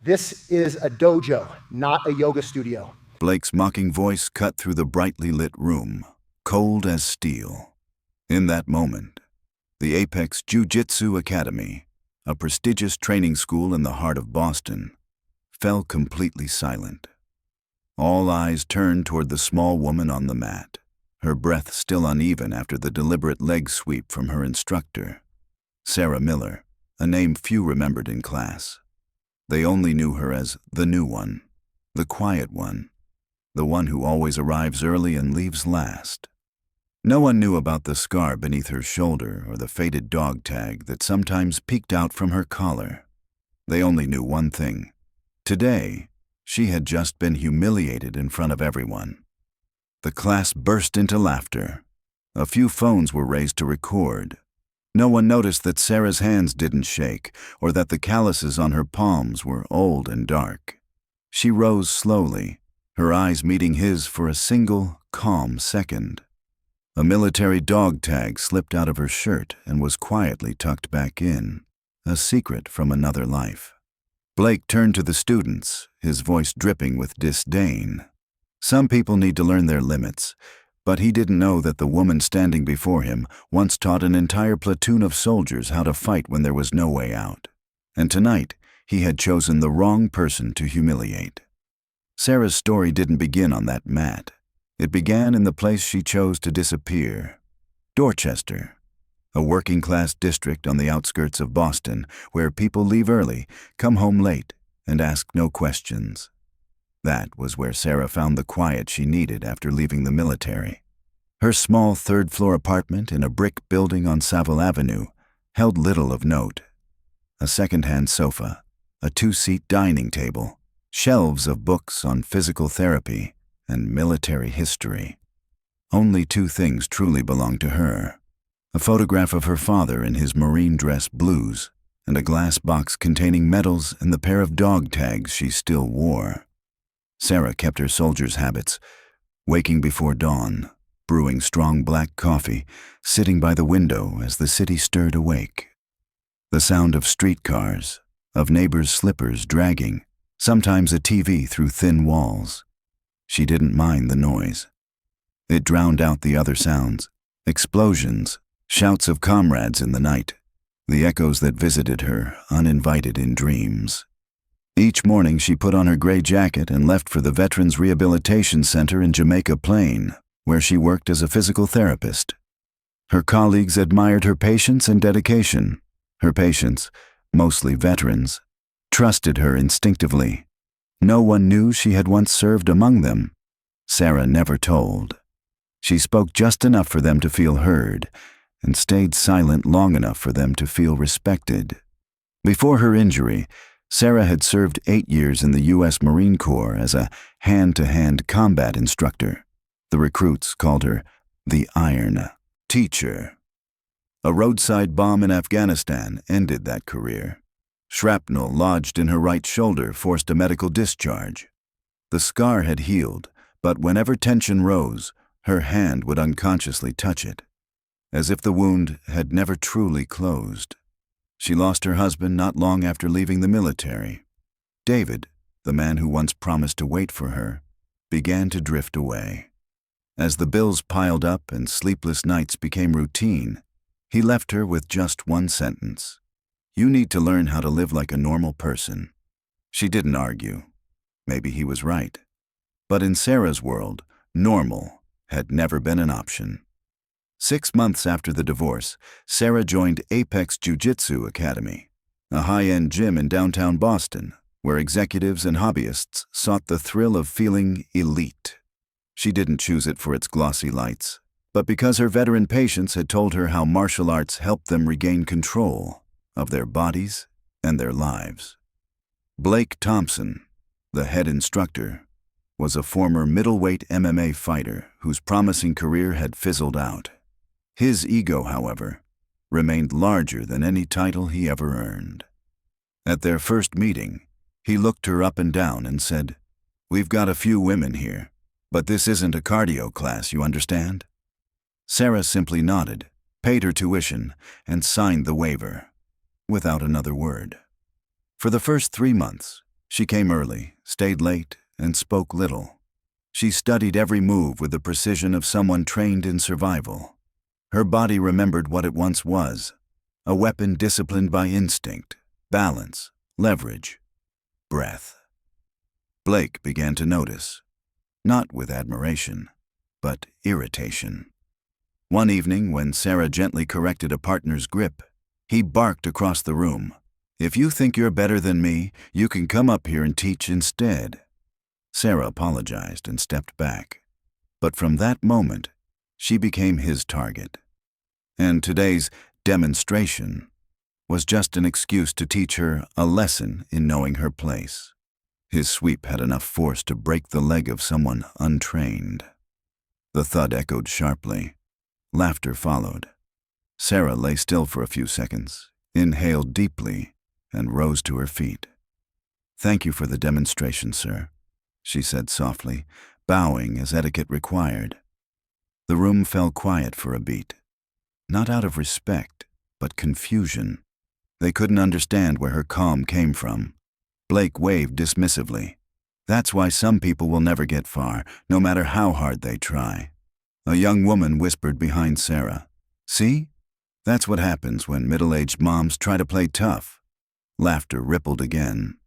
This is a dojo, not a yoga studio. Blake's mocking voice cut through the brightly lit room, cold as steel. In that moment, the Apex Jiu-Jitsu Academy, a prestigious training school in the heart of Boston, fell completely silent. All eyes turned toward the small woman on the mat, her breath still uneven after the deliberate leg sweep from her instructor, Sarah Miller, a name few remembered in class. They only knew her as the new one, the quiet one, the one who always arrives early and leaves last. No one knew about the scar beneath her shoulder or the faded dog tag that sometimes peeked out from her collar. They only knew one thing. Today, she had just been humiliated in front of everyone. The class burst into laughter. A few phones were raised to record. No one noticed that Sarah's hands didn't shake or that the calluses on her palms were old and dark. She rose slowly, her eyes meeting his for a single, calm second. A military dog tag slipped out of her shirt and was quietly tucked back in, a secret from another life. Blake turned to the students, his voice dripping with disdain. Some people need to learn their limits, but he didn't know that the woman standing before him once taught an entire platoon of soldiers how to fight when there was no way out. And tonight, he had chosen the wrong person to humiliate. Sarah's story didn't begin on that mat. It began in the place she chose to disappear, Dorchester, a working-class district on the outskirts of Boston where people leave early, come home late, and ask no questions. That was where Sarah found the quiet she needed after leaving the military. Her small third-floor apartment in a brick building on Savile Avenue held little of note. A second-hand sofa, a two-seat dining table, shelves of books on physical therapy and military history. Only two things truly belonged to her: a photograph of her father in his marine dress blues, and a glass box containing medals and the pair of dog tags she still wore. Sarah kept her soldier's habits, waking before dawn, brewing strong black coffee, sitting by the window as the city stirred awake. The sound of streetcars, of neighbors' slippers dragging, sometimes a TV through thin walls. She didn't mind the noise. It drowned out the other sounds, explosions, shouts of comrades in the night, the echoes that visited her uninvited in dreams. Each morning she put on her gray jacket and left for the Veterans Rehabilitation Center in Jamaica Plain, where she worked as a physical therapist. Her colleagues admired her patience and dedication. Her patients, mostly veterans, trusted her instinctively. No one knew she had once served among them. Sarah never told. She spoke just enough for them to feel heard, and stayed silent long enough for them to feel respected. Before her injury, Sarah had served 8 years in the U.S. Marine Corps as a hand-to-hand combat instructor. The recruits called her the Iron Teacher. A roadside bomb in Afghanistan ended that career. Shrapnel lodged in her right shoulder forced a medical discharge. The scar had healed, but whenever tension rose, her hand would unconsciously touch it, as if the wound had never truly closed. She lost her husband not long after leaving the military. David, the man who once promised to wait for her, began to drift away. As the bills piled up and sleepless nights became routine, he left her with just one sentence: "You need to learn how to live like a normal person." She didn't argue. Maybe he was right. But in Sarah's world, normal had never been an option. 6 months after the divorce, Sarah joined Apex Jiu-Jitsu Academy, a high-end gym in downtown Boston, where executives and hobbyists sought the thrill of feeling elite. She didn't choose it for its glossy lights, but because her veteran patients had told her how martial arts helped them regain control of their bodies and their lives. Blake Thompson, the head instructor, was a former middleweight MMA fighter whose promising career had fizzled out. His ego, however, remained larger than any title he ever earned. At their first meeting, he looked her up and down and said, "We've got a few women here, but this isn't a cardio class, you understand?" Sarah simply nodded, paid her tuition, and signed the waiver, without another word. For the first 3 months, She came early, stayed late, and spoke little. She studied every move with the precision of someone trained in survival. Her body remembered what it once was, a weapon disciplined by instinct, balance, leverage, breath. Blake began to notice, not with admiration, but irritation. One evening, when Sarah gently corrected a partner's grip, he barked across the room, "If you think you're better than me, you can come up here and teach instead." Sarah apologized and stepped back. But from that moment, she became his target. And today's demonstration was just an excuse to teach her a lesson in knowing her place. His sweep had enough force to break the leg of someone untrained. The thud echoed sharply. Laughter followed. Sarah lay still for a few seconds, inhaled deeply, and rose to her feet. "Thank you for the demonstration, sir," she said softly, bowing as etiquette required. The room fell quiet for a beat. Not out of respect, but confusion. They couldn't understand where her calm came from. Blake waved dismissively. "That's why some people will never get far, no matter how hard they try." A young woman whispered behind Sarah, "See? That's what happens when middle-aged moms try to play tough." Laughter rippled again.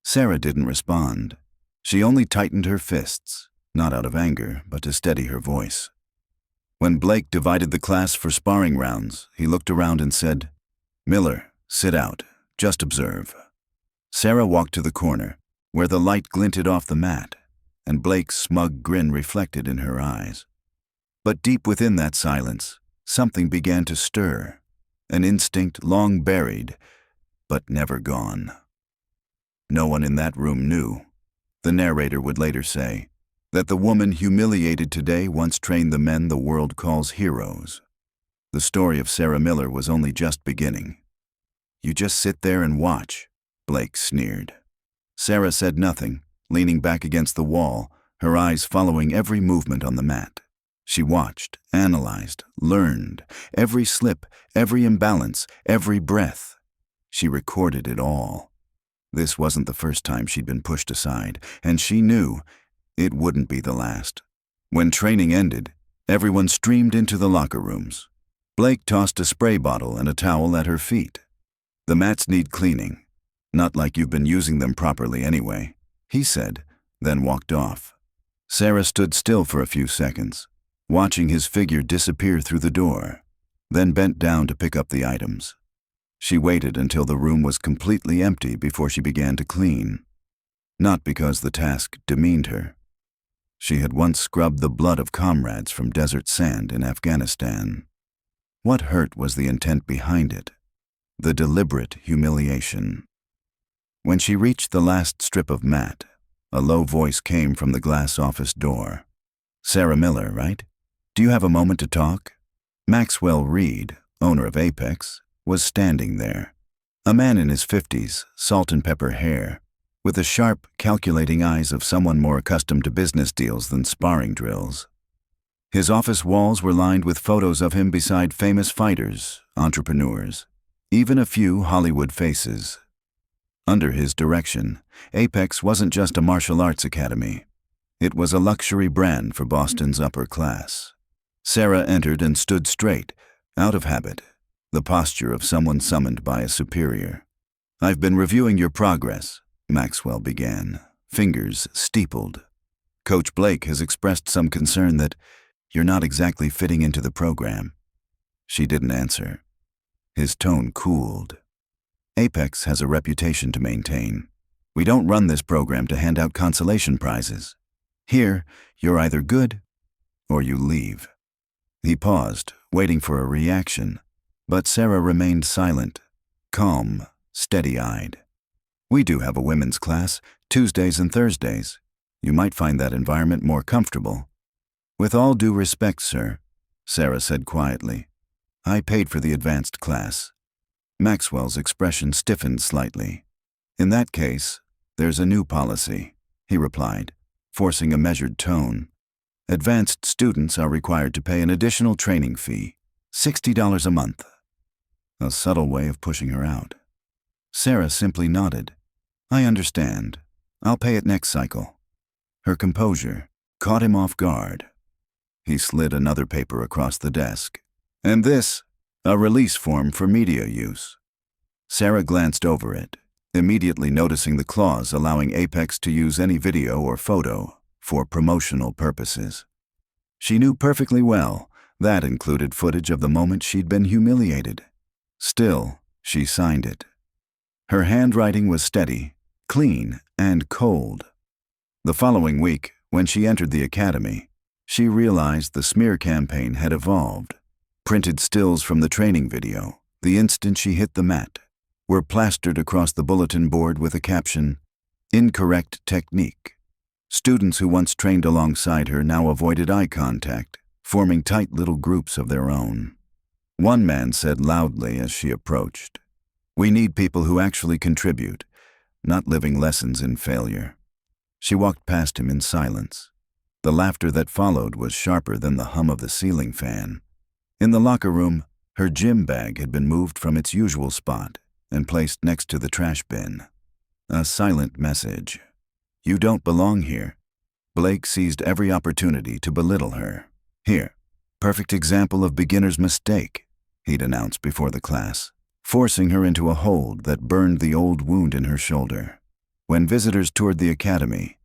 Sarah didn't respond. She only tightened her fists, not out of anger, but to steady her voice. When Blake divided the class for sparring rounds, he looked around and said, "Miller, sit out. Just observe." Sarah walked to the corner, where the light glinted off the mat, and Blake's smug grin reflected in her eyes. But deep within that silence, something began to stir, an instinct long buried, but never gone. No one in that room knew, the narrator would later say, that the woman humiliated today once trained the men the world calls heroes. The story of Sarah Miller was only just beginning. "You just sit there and watch," Blake sneered. Sarah said nothing, leaning back against the wall, her eyes following every movement on the mat. She watched, analyzed, learned, every slip, every imbalance, every breath. She recorded it all. This wasn't the first time she'd been pushed aside, and she knew it wouldn't be the last. When training ended, everyone streamed into the locker rooms. Blake tossed a spray bottle and a towel at her feet. "The mats need cleaning. Not like you've been using them properly anyway," he said, then walked off. Sarah stood still for a few seconds, watching his figure disappear through the door, then bent down to pick up the items. She waited until the room was completely empty before she began to clean. Not because the task demeaned her. She had once scrubbed the blood of comrades from desert sand in Afghanistan. What hurt was the intent behind it? The deliberate humiliation. When she reached the last strip of mat, a low voice came from the glass office door. "Sarah Miller, right? Do you have a moment to talk?" Maxwell Reed, owner of Apex, was standing there. A man in his 50s, salt and pepper hair, with the sharp, calculating eyes of someone more accustomed to business deals than sparring drills. His office walls were lined with photos of him beside famous fighters, entrepreneurs, even a few Hollywood faces. Under his direction, Apex wasn't just a martial arts academy. It was a luxury brand for Boston's upper class. Sarah entered and stood straight, out of habit, the posture of someone summoned by a superior. "I've been reviewing your progress," Maxwell began, fingers steepled. "Coach Blake has expressed some concern that you're not exactly fitting into the program." She didn't answer. His tone cooled. "Apex has a reputation to maintain. We don't run this program to hand out consolation prizes. Here, you're either good or you leave." He paused, waiting for a reaction, but Sarah remained silent, calm, steady-eyed. "We do have a women's class, Tuesdays and Thursdays. You might find that environment more comfortable." "With all due respect, sir," Sarah said quietly, "I paid for the advanced class." Maxwell's expression stiffened slightly. "In that case, there's a new policy," he replied, forcing a measured tone. "Advanced students are required to pay an additional training fee, $60 a month." A subtle way of pushing her out. Sarah simply nodded. "I understand. I'll pay it next cycle. Her composure caught him off guard. He slid another paper across the desk. And this, a release form for media use. Sarah glanced over it, immediately noticing the clause allowing Apex to use any video or photo for promotional purposes. She knew perfectly well that included footage of the moment she'd been humiliated. Still, she signed it. Her handwriting was steady, clean, and cold. The following week, when she entered the academy, she realized the smear campaign had evolved. Printed stills from the training video, the instant she hit the mat, were plastered across the bulletin board with a caption, "Incorrect technique." Students who once trained alongside her now avoided eye contact, forming tight little groups of their own. One man said loudly as she approached, "We need people who actually contribute, not living lessons in failure." She walked past him in silence. The laughter that followed was sharper than the hum of the ceiling fan. In the locker room, her gym bag had been moved from its usual spot and placed next to the trash bin. A silent message. "You don't belong here." Blake seized every opportunity to belittle her. "Here, perfect example of beginner's mistake," he'd announced before the class, forcing her into a hold that burned the old wound in her shoulder. When visitors toured the academy,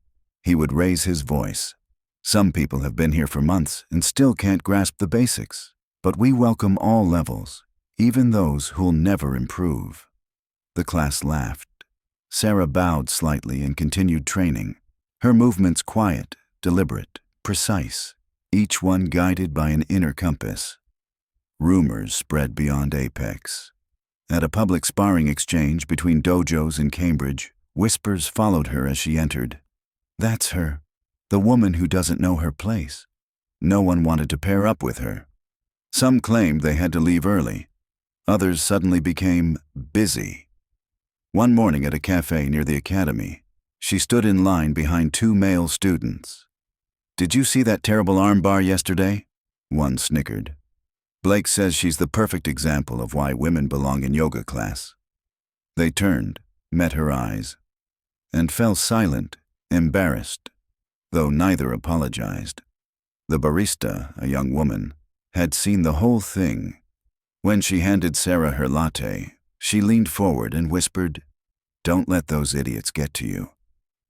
he would raise his voice. "Some people have been here for months and still can't grasp the basics, but we welcome all levels, even those who'll never improve." The class laughed. Sarah bowed slightly and continued training, her movements quiet, deliberate, precise, each one guided by an inner compass. Rumors spread beyond Apex. At a public sparring exchange between dojos in Cambridge, whispers followed her as she entered. "That's her, the woman who doesn't know her place." No one wanted to pair up with her. Some claimed they had to leave early. Others suddenly became busy. One morning at a cafe near the academy, she stood in line behind two male students. "Did you see that terrible armbar yesterday?" One snickered. "Blake says she's the perfect example of why women belong in yoga class." They turned, met her eyes, and fell silent, embarrassed, though neither apologized. The barista, a young woman, had seen the whole thing. When she handed Sarah her latte, she leaned forward and whispered, "Don't let those idiots get to you.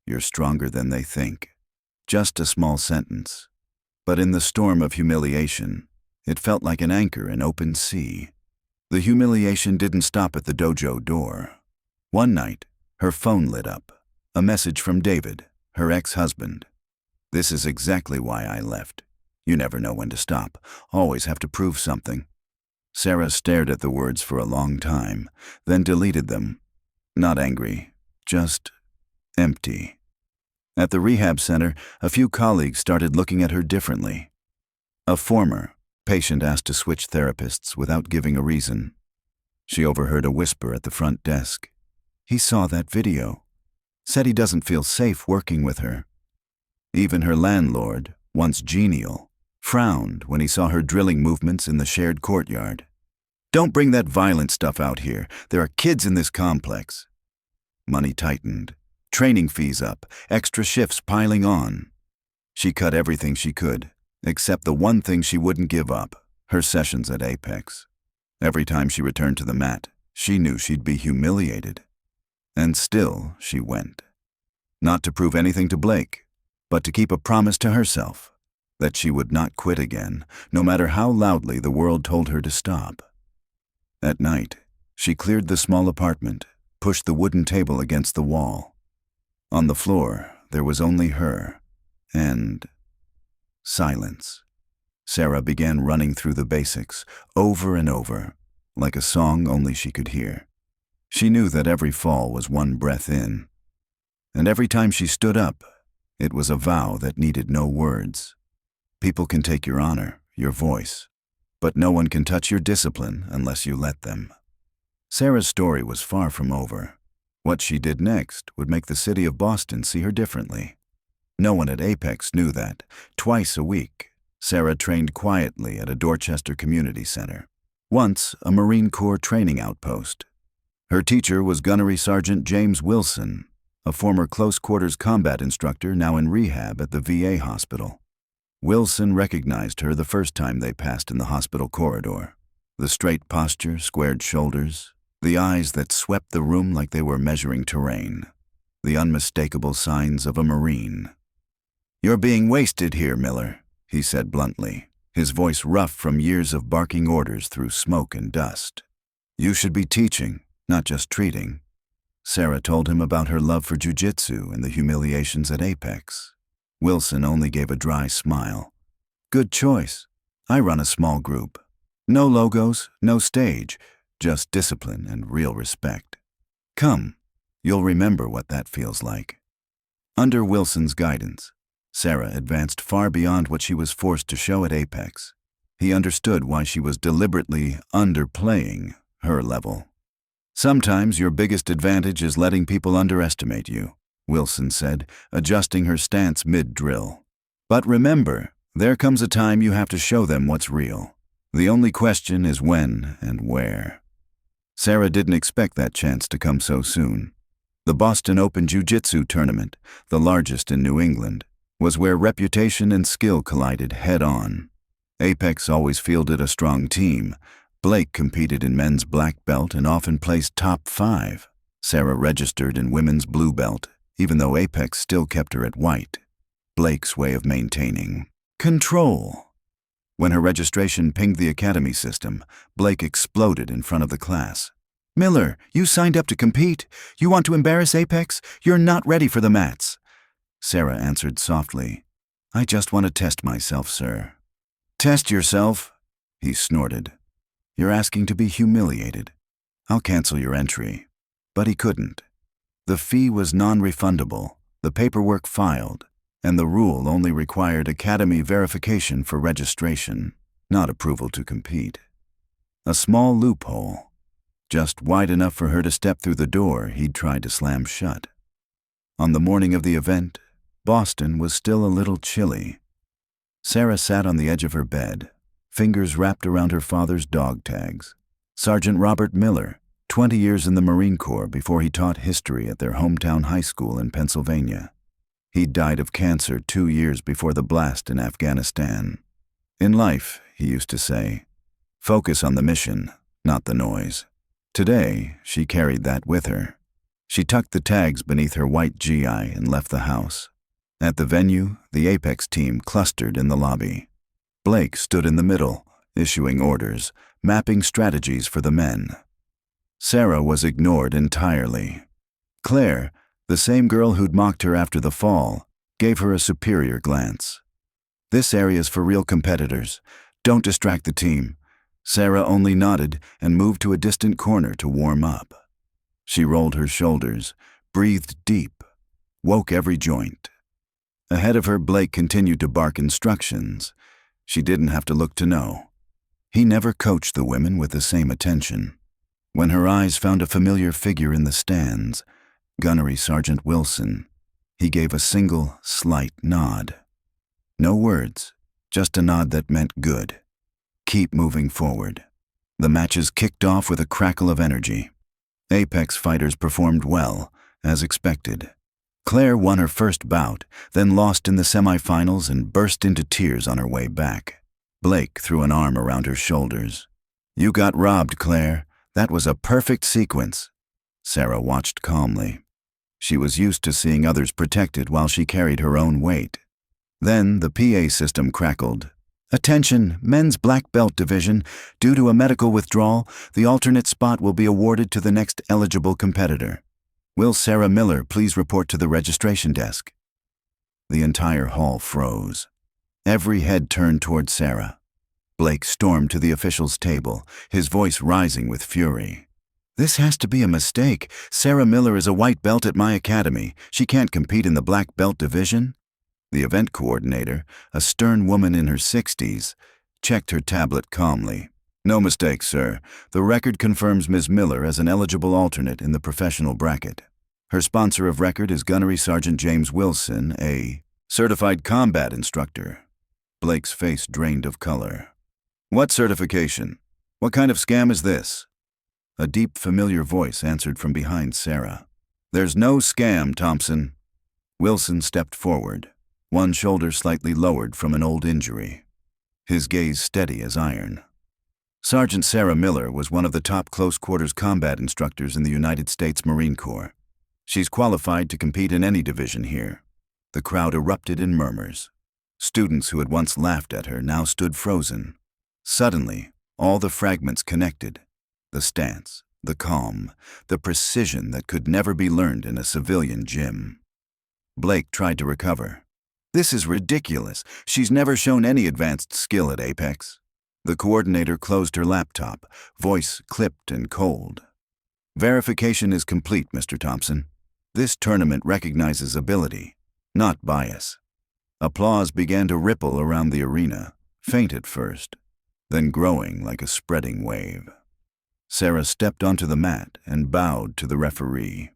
You're stronger than they think." Just a small sentence. But in the storm of humiliation, it felt like an anchor in open sea. The humiliation didn't stop at the dojo door. One night, her phone lit up. A message from David, her ex-husband. "This is exactly why I left. You never know when to stop. Always have to prove something." Sarah stared at the words for a long time, then deleted them. Not angry, just empty. At the rehab center, a few colleagues started looking at her differently. A former patient asked to switch therapists without giving a reason. She overheard a whisper at the front desk. "He saw that video. Said he doesn't feel safe working with her." Even her landlord, once genial, frowned when he saw her drilling movements in the shared courtyard. "Don't bring that violent stuff out here. There are kids in this complex." Money tightened, training fees up, extra shifts piling on. She cut everything she could, except the one thing she wouldn't give up, her sessions at Apex. Every time she returned to the mat, she knew she'd be humiliated. And still she went. Not to prove anything to Blake, but to keep a promise to herself that she would not quit again, no matter how loudly the world told her to stop. At night, she cleared the small apartment, pushed the wooden table against the wall. On the floor, there was only her, and silence. Sarah began running through the basics, over and over, like a song only she could hear. She knew that every fall was one breath in, and every time she stood up, it was a vow that needed no words. People can take your honor, your voice, but no one can touch your discipline unless you let them. Sarah's story was far from over. What she did next would make the city of Boston see her differently. No one at Apex knew that. Twice a week, Sarah trained quietly at a Dorchester community center, once a Marine Corps training outpost. Her teacher was Gunnery Sergeant James Wilson, a former close-quarters combat instructor now in rehab at the VA hospital. Wilson recognized her the first time they passed in the hospital corridor. The straight posture, squared shoulders, the eyes that swept the room like they were measuring terrain. The unmistakable signs of a Marine. "You're being wasted here, Miller," he said bluntly, his voice rough from years of barking orders through smoke and dust. "You should be teaching, not just treating." Sarah told him about her love for Jiu-Jitsu and the humiliations at Apex. Wilson only gave a dry smile. "Good choice. I run a small group. No logos, no stage, just discipline and real respect. Come, you'll remember what that feels like." Under Wilson's guidance, Sarah advanced far beyond what she was forced to show at Apex. He understood why she was deliberately underplaying her level. "Sometimes your biggest advantage is letting people underestimate you," Wilson said, adjusting her stance mid-drill. "But remember, there comes a time you have to show them what's real. The only question is when and where." Sarah didn't expect that chance to come so soon. The Boston Open Jiu-Jitsu tournament, the largest in New England, was where reputation and skill collided head-on. Apex always fielded a strong team. Blake competed in men's black belt and often placed top 5. Sarah registered in women's blue belt, even though Apex still kept her at white. Blake's way of maintaining control. When her registration pinged the academy system, Blake exploded in front of the class. "Miller, you signed up to compete. You want to embarrass Apex? You're not ready for the mats." Sarah answered softly, "I just want to test myself, sir." "Test yourself?" he snorted. "You're asking to be humiliated. I'll cancel your entry." But he couldn't. The fee was non-refundable, the paperwork filed, and the rule only required academy verification for registration, not approval to compete. A small loophole, just wide enough for her to step through the door he'd tried to slam shut. On the morning of the event, Boston was still a little chilly. Sarah sat on the edge of her bed, fingers wrapped around her father's dog tags. Sergeant Robert Miller, 20 years in the Marine Corps before he taught history at their hometown high school in Pennsylvania. He'd died of cancer 2 years before the blast in Afghanistan. In life, he used to say, focus on the mission, not the noise. Today, she carried that with her. She tucked the tags beneath her white GI and left the house. At the venue, the Apex team clustered in the lobby. Blake stood in the middle, issuing orders, mapping strategies for the men. Sarah was ignored entirely. Claire, the same girl who'd mocked her after the fall, gave her a superior glance. "This area's for real competitors. Don't distract the team." Sarah only nodded and moved to a distant corner to warm up. She rolled her shoulders, breathed deep, woke every joint. Ahead of her, Blake continued to bark instructions. She didn't have to look to know. He never coached the women with the same attention. When her eyes found a familiar figure in the stands, Gunnery Sergeant Wilson, he gave a single, slight nod. No words, just a nod that meant good. Keep moving forward. The matches kicked off with a crackle of energy. Apex fighters performed well, as expected. Claire won her first bout, then lost in the semifinals and burst into tears on her way back. Blake threw an arm around her shoulders. "You got robbed, Claire. That was a perfect sequence." Sarah watched calmly. She was used to seeing others protected while she carried her own weight. Then the PA system crackled. "Attention, men's black belt division. Due to a medical withdrawal, the alternate spot will be awarded to the next eligible competitor. Will Sarah Miller please report to the registration desk?" The entire hall froze. Every head turned toward Sarah. Blake stormed to the officials' table, his voice rising with fury. "This has to be a mistake. Sarah Miller is a white belt at my academy. She can't compete in the black belt division." The event coordinator, a stern woman in her 60s, checked her tablet calmly. "No mistake, sir. The record confirms Ms. Miller as an eligible alternate in the professional bracket. Her sponsor of record is Gunnery Sergeant James Wilson, a certified combat instructor." Blake's face drained of color. "What certification? What kind of scam is this?" A deep, familiar voice answered from behind Sarah. "There's no scam, Thompson." Wilson stepped forward, one shoulder slightly lowered from an old injury, his gaze steady as iron. Sergeant Sarah Miller was one of the top close-quarters combat instructors in the United States Marine Corps. She's qualified to compete in any division here. The crowd erupted in murmurs. Students who had once laughed at her now stood frozen. Suddenly, all the fragments connected. The stance, the calm, the precision that could never be learned in a civilian gym. Blake tried to recover. "This is ridiculous. She's never shown any advanced skill at Apex." The coordinator closed her laptop, voice clipped and cold. "Verification is complete, Mr. Thompson. This tournament recognizes ability, not bias." Applause began to ripple around the arena, faint at first, then growing like a spreading wave. Sarah stepped onto the mat and bowed to the referee.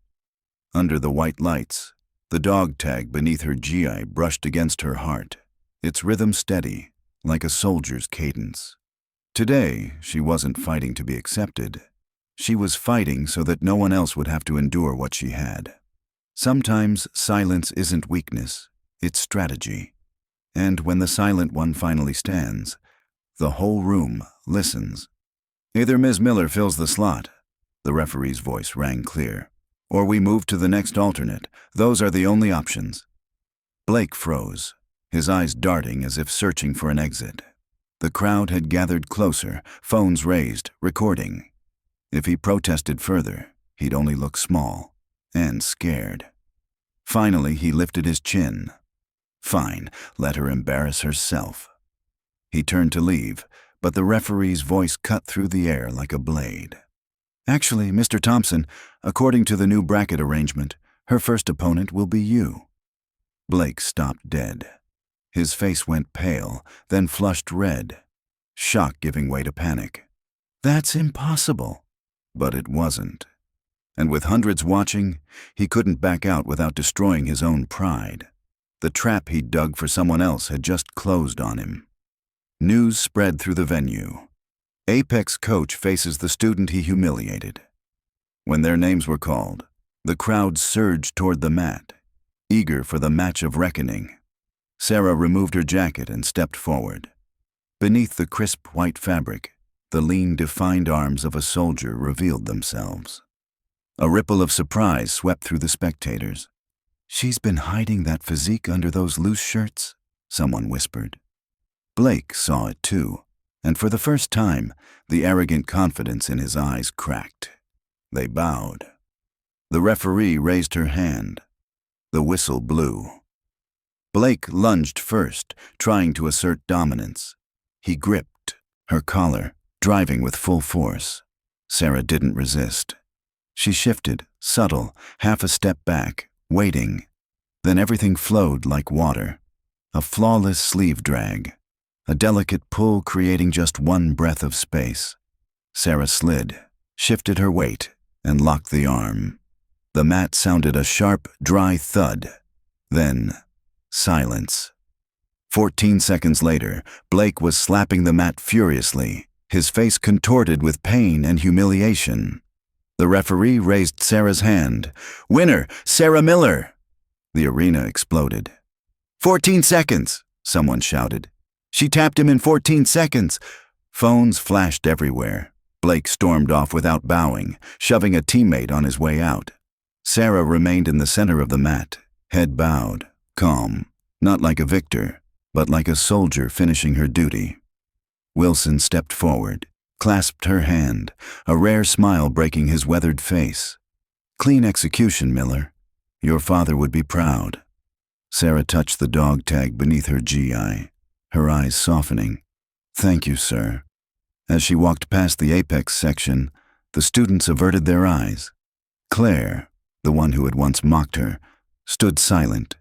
Under the white lights, the dog tag beneath her GI brushed against her heart, its rhythm steady, like a soldier's cadence. Today, she wasn't fighting to be accepted. She was fighting so that no one else would have to endure what she had. Sometimes silence isn't weakness, it's strategy. And when the silent one finally stands, the whole room listens. "Either Ms. Miller fills the slot," the referee's voice rang clear, "or we move to the next alternate. Those are the only options." Blake froze, his eyes darting as if searching for an exit. The crowd had gathered closer, phones raised, recording. If he protested further, he'd only look small and scared. Finally, he lifted his chin. Fine, let her embarrass herself. He turned to leave, but the referee's voice cut through the air like a blade. "Actually, Mr. Thompson, according to the new bracket arrangement, her first opponent will be you." Blake stopped dead. His face went pale, then flushed red, shock giving way to panic. "That's impossible." But it wasn't. And with hundreds watching, he couldn't back out without destroying his own pride. The trap he'd dug for someone else had just closed on him. News spread through the venue. Apex coach faces the student he humiliated. When their names were called, the crowd surged toward the mat, eager for the match of reckoning. Sarah removed her jacket and stepped forward. Beneath the crisp white fabric, the lean, defined arms of a soldier revealed themselves. A ripple of surprise swept through the spectators. "She's been hiding that physique under those loose shirts," someone whispered. Blake saw it too, and for the first time, the arrogant confidence in his eyes cracked. They bowed. The referee raised her hand. The whistle blew. Blake lunged first, trying to assert dominance. He gripped her collar, driving with full force. Sarah didn't resist. She shifted, subtle, half a step back, waiting. Then everything flowed like water. A flawless sleeve drag. A delicate pull creating just one breath of space. Sarah slid, shifted her weight, and locked the arm. The mat sounded a sharp, dry thud. Then, silence. 14 seconds later, Blake was slapping the mat furiously, his face contorted with pain and humiliation. The referee raised Sarah's hand. "Winner, Sarah Miller!" The arena exploded. 14 seconds, someone shouted. "She tapped him in 14 seconds. Phones flashed everywhere. Blake stormed off without bowing, shoving a teammate on his way out. Sarah remained in the center of the mat, head bowed, calm, not like a victor, but like a soldier finishing her duty. Wilson stepped forward, clasped her hand, a rare smile breaking his weathered face. "Clean execution, Miller. Your father would be proud." Sarah touched the dog tag beneath her GI, her eyes softening. "Thank you, sir." As she walked past the Apex section, the students averted their eyes. Claire, the one who had once mocked her, stood silent,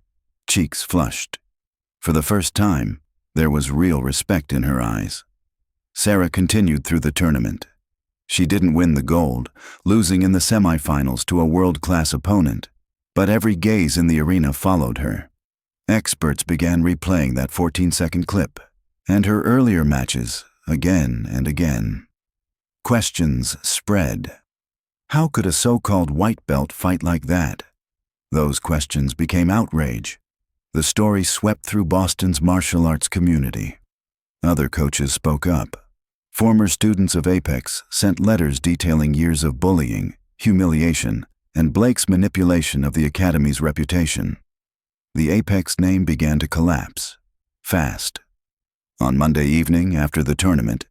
cheeks flushed. For the first time, there was real respect in her eyes. Sarah continued through the tournament. She didn't win the gold, losing in the semifinals to a world-class opponent, but every gaze in the arena followed her. Experts began replaying that 14-second clip, and her earlier matches, again and again. Questions spread. How could a so-called white belt fight like that? Those questions became outrage. The story swept through Boston's martial arts community. Other coaches spoke up. Former students of Apex sent letters detailing years of bullying, humiliation, and Blake's manipulation of the academy's reputation. The Apex name began to collapse, fast. On Monday evening after the tournament,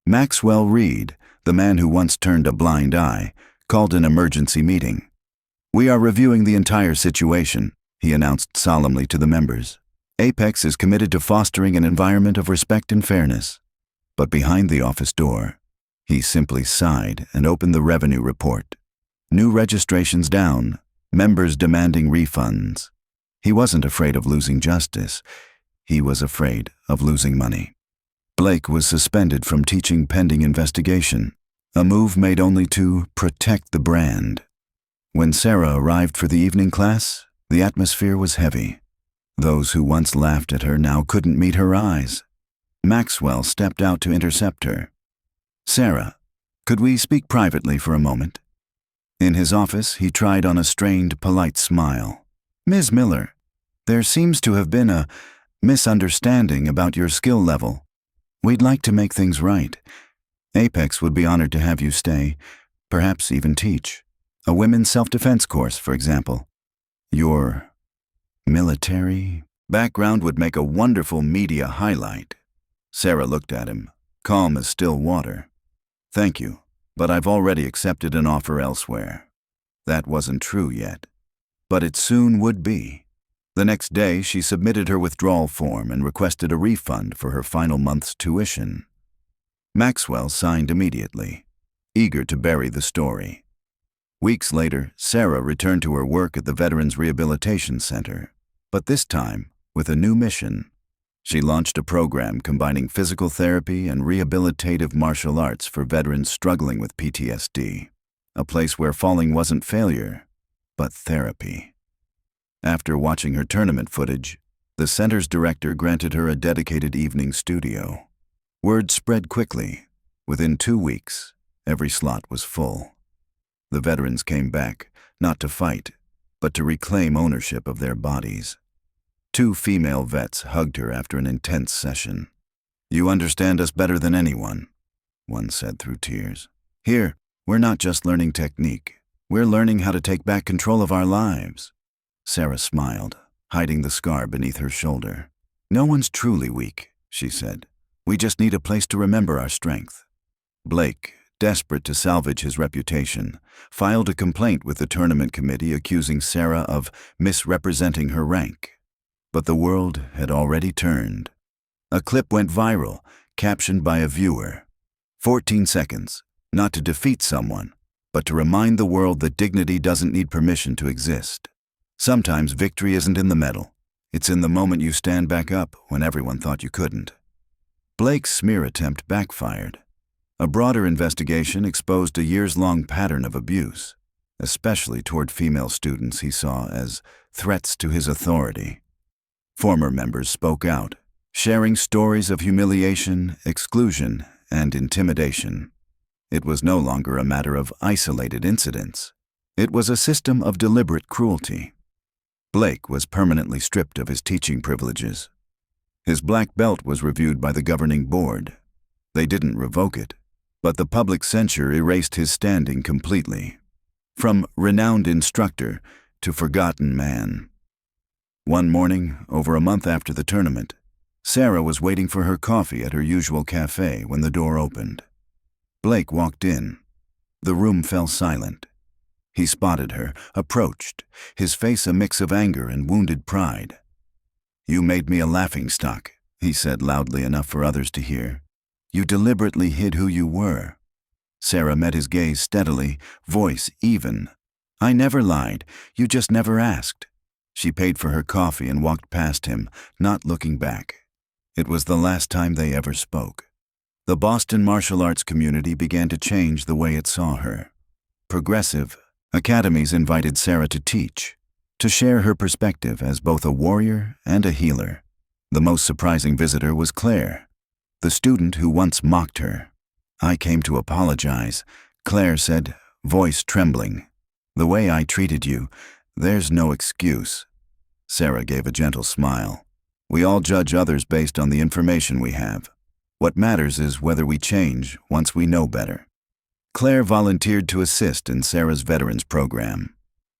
Maxwell Reed, the man who once turned a blind eye, called an emergency meeting. "We are reviewing the entire situation," he announced solemnly to the members. "Apex is committed to fostering an environment of respect and fairness." But behind the office door, he simply sighed and opened the revenue report. New registrations down, members demanding refunds. He wasn't afraid of losing justice. He was afraid of losing money. Blake was suspended from teaching pending investigation, a move made only to protect the brand. When Sarah arrived for the evening class, the atmosphere was heavy. Those who once laughed at her now couldn't meet her eyes. Maxwell stepped out to intercept her. "Sarah, could we speak privately for a moment?" In his office, he tried on a strained, polite smile. "Ms. Miller, there seems to have been a misunderstanding about your skill level. We'd like to make things right. Apex would be honored to have you stay, perhaps even teach. A women's self-defense course, for example. Your military background would make a wonderful media highlight." Sarah looked at him, calm as still water. "Thank you, but I've already accepted an offer elsewhere." That wasn't true yet, but it soon would be. The next day, she submitted her withdrawal form and requested a refund for her final month's tuition. Maxwell signed immediately, eager to bury the story. Weeks later, Sarah returned to her work at the Veterans Rehabilitation Center, but this time with a new mission. She launched a program combining physical therapy and rehabilitative martial arts for veterans struggling with PTSD, a place where falling wasn't failure, but therapy. After watching her tournament footage, the center's director granted her a dedicated evening studio. Word spread quickly. Within 2 weeks, every slot was full. The veterans came back, not to fight, but to reclaim ownership of their bodies. 2 female vets hugged her after an intense session. "You understand us better than anyone," one said through tears. "Here, we're not just learning technique. We're learning how to take back control of our lives." Sarah smiled, hiding the scar beneath her shoulder. "No one's truly weak," she said. "We just need a place to remember our strength." Blake, desperate to salvage his reputation, filed a complaint with the tournament committee accusing Sarah of misrepresenting her rank. But the world had already turned. A clip went viral, captioned by a viewer. 14 seconds, not to defeat someone, but to remind the world that dignity doesn't need permission to exist. Sometimes victory isn't in the medal. It's in the moment you stand back up when everyone thought you couldn't. Blake's smear attempt backfired. A broader investigation exposed a years-long pattern of abuse, especially toward female students he saw as threats to his authority. Former members spoke out, sharing stories of humiliation, exclusion, and intimidation. It was no longer a matter of isolated incidents. It was a system of deliberate cruelty. Blake was permanently stripped of his teaching privileges. His black belt was reviewed by the governing board. They didn't revoke it, but the public censure erased his standing completely. From renowned instructor to forgotten man. One morning, over a month after the tournament, Sarah was waiting for her coffee at her usual cafe when the door opened. Blake walked in. The room fell silent. He spotted her, approached, his face a mix of anger and wounded pride. "You made me a laughingstock," he said loudly enough for others to hear. "You deliberately hid who you were." Sarah met his gaze steadily, voice even. "I never lied. You just never asked." She paid for her coffee and walked past him, not looking back. It was the last time they ever spoke. The Boston martial arts community began to change the way it saw her. Progressive academies invited Sarah to teach, to share her perspective as both a warrior and a healer. The most surprising visitor was Claire, the student who once mocked her. "I came to apologize," Claire said, voice trembling. "The way I treated you, there's no excuse." Sarah gave a gentle smile. "We all judge others based on the information we have. What matters is whether we change once we know better." Claire volunteered to assist in Sarah's veterans program.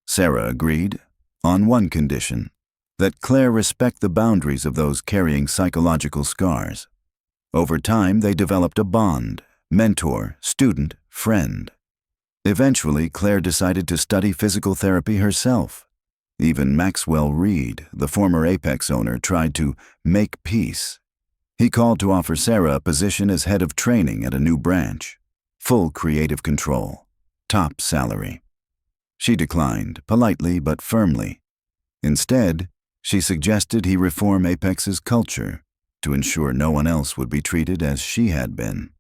Sarah agreed, on one condition, that Claire respect the boundaries of those carrying psychological scars. Over time, they developed a bond, mentor, student, friend. Eventually, Claire decided to study physical therapy herself. Even Maxwell Reed, the former Apex owner, tried to make peace. He called to offer Sarah a position as head of training at a new branch. Full creative control. Top salary. She declined, politely but firmly. Instead, she suggested he reform Apex's culture to ensure no one else would be treated as she had been.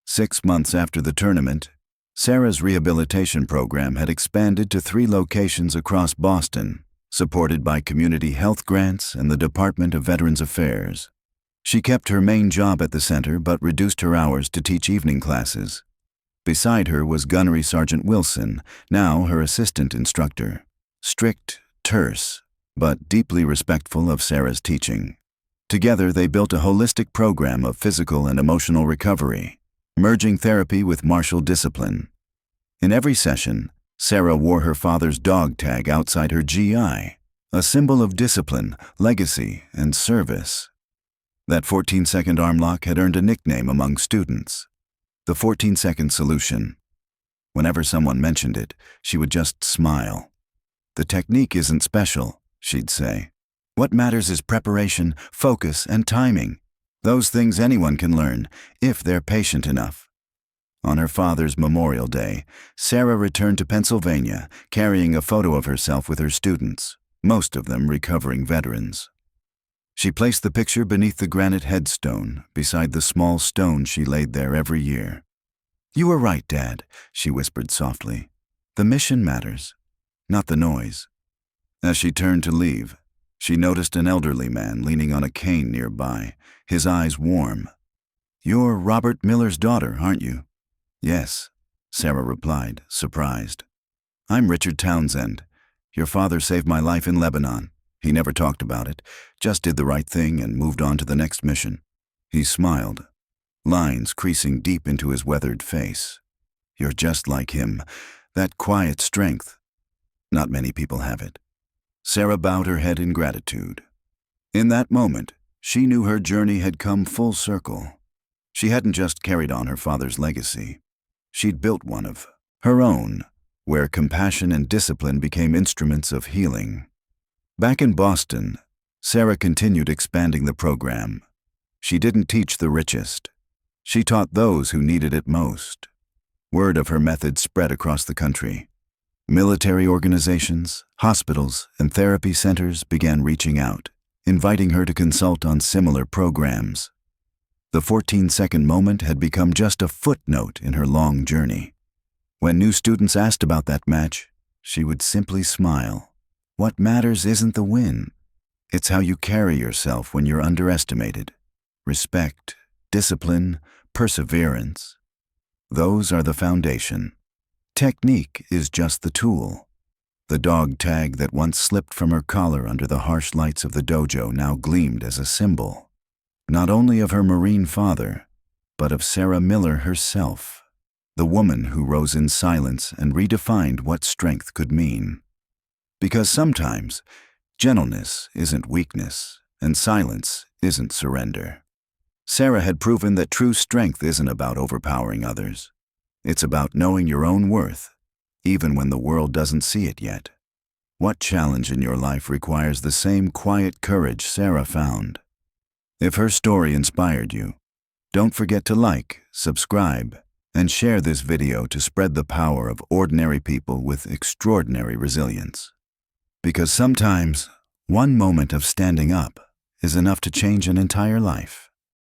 6 months after the tournament, Sarah's rehabilitation program had expanded to 3 locations across Boston, supported by community health grants and the Department of Veterans Affairs. She kept her main job at the center but reduced her hours to teach evening classes. Beside her was Gunnery Sergeant Wilson, now her assistant instructor. Strict, terse, but deeply respectful of Sarah's teaching. Together, they built a holistic program of physical and emotional recovery, merging therapy with martial discipline. In every session, Sarah wore her father's dog tag outside her GI, a symbol of discipline, legacy, and service. That 14-second arm lock had earned a nickname among students, the 14-second solution. Whenever someone mentioned it, she would just smile. "The technique isn't special," she'd say. "What matters is preparation, focus, and timing. Those things anyone can learn, if they're patient enough." On her father's Memorial Day, Sarah returned to Pennsylvania, carrying a photo of herself with her students, most of them recovering veterans. She placed the picture beneath the granite headstone, beside the small stone she laid there every year. "You were right, Dad," she whispered softly. "The mission matters, not the noise." As she turned to leave, she noticed an elderly man leaning on a cane nearby, his eyes warm. "You're Robert Miller's daughter, aren't you?" "Yes," Sarah replied, surprised. "I'm Richard Townsend. Your father saved my life in Lebanon. He never talked about it, just did the right thing and moved on to the next mission." He smiled, lines creasing deep into his weathered face. "You're just like him, that quiet strength. Not many people have it." Sarah bowed her head in gratitude. In that moment, she knew her journey had come full circle. She hadn't just carried on her father's legacy. She'd built one of her own, where compassion and discipline became instruments of healing. Back in Boston, Sarah continued expanding the program. She didn't teach the richest. She taught those who needed it most. Word of her method spread across the country. Military organizations, hospitals, and therapy centers began reaching out, inviting her to consult on similar programs. The 14-second moment had become just a footnote in her long journey. When new students asked about that match, she would simply smile. What matters isn't the win. It's how you carry yourself when you're underestimated. Respect, discipline, perseverance. Those are the foundation. Technique is just the tool. The dog tag that once slipped from her collar under the harsh lights of the dojo now gleamed as a symbol, not only of her Marine father, but of Sarah Miller herself, the woman who rose in silence and redefined what strength could mean. Because sometimes, gentleness isn't weakness, and silence isn't surrender. Sarah had proven that true strength isn't about overpowering others. It's about knowing your own worth, even when the world doesn't see it yet. What challenge in your life requires the same quiet courage Sarah found? If her story inspired you, don't forget to like, subscribe, and share this video to spread the power of ordinary people with extraordinary resilience. Because sometimes, one moment of standing up is enough to change an entire life.